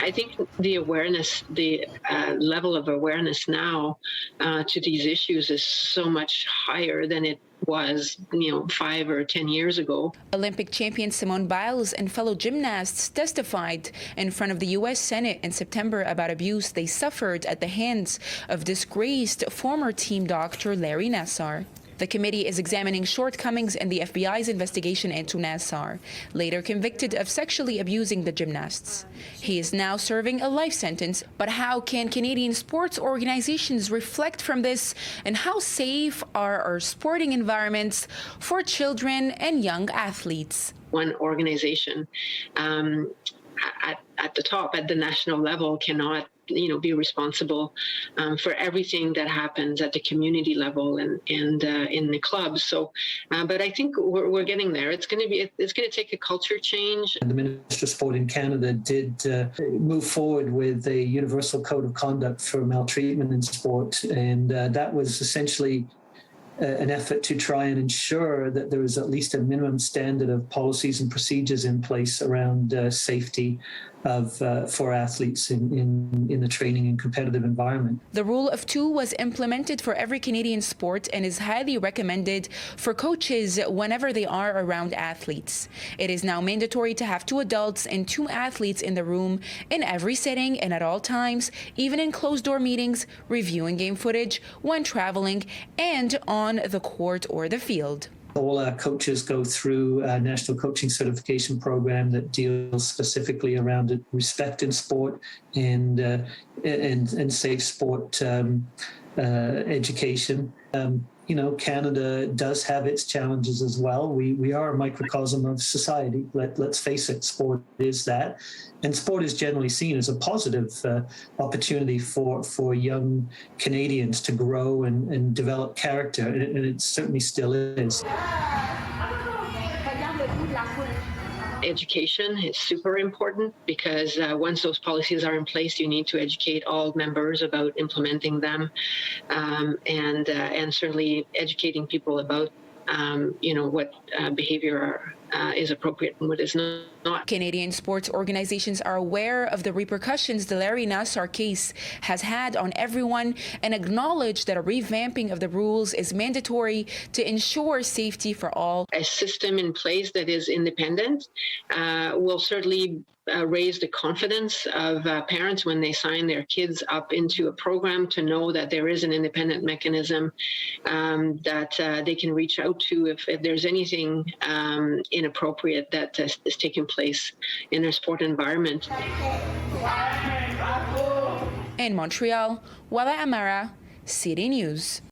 I think the awareness, the level of awareness now to these issues is so much higher than it was, 5 or 10 years ago. Olympic champion Simone Biles and fellow gymnasts testified in front of the U.S. Senate in September about abuse they suffered at the hands of disgraced former team doctor Larry Nassar. The committee is examining shortcomings in the FBI's investigation into Nassar, later convicted of sexually abusing the gymnasts. He is now serving a life sentence. But how can Canadian sports organizations reflect from this, and how safe are our sporting environments for children and young athletes? One organization at the top, at the national level, cannot be responsible for everything that happens at the community level and in the clubs. So, but I think we're getting there. It's going to take a culture change. The Minister of Sport in Canada did move forward with a universal code of conduct for maltreatment in sport, and that was essentially an effort to try and ensure that there was at least a minimum standard of policies and procedures in place around safety for athletes in the training and competitive environment. The rule of two was implemented for every Canadian sport and is highly recommended for coaches whenever they are around athletes. It is now mandatory to have 2 adults and 2 athletes in the room in every setting and at all times, even in closed-door meetings, reviewing game footage when traveling, and on the court or the field. All our coaches go through a national coaching certification program that deals specifically around respect in sport and safe sport education. Canada does have its challenges as well. We are a microcosm of society. Let's face it, sport is that. And sport is generally seen as a positive opportunity for young Canadians to grow and develop character, and it certainly still is. Education is super important because once those policies are in place, you need to educate all members about implementing them, and certainly educating people about what behavior is appropriate and what is not. Canadian sports organizations are aware of the repercussions the Larry Nassar case has had on everyone and acknowledge that a revamping of the rules is mandatory to ensure safety for all. A system in place that is independent will certainly raise the confidence of parents when they sign their kids up into a program, to know that there is an independent mechanism that they can reach out to if there's anything inappropriate that is taking place in their sport environment. In Montreal, Amara, City News.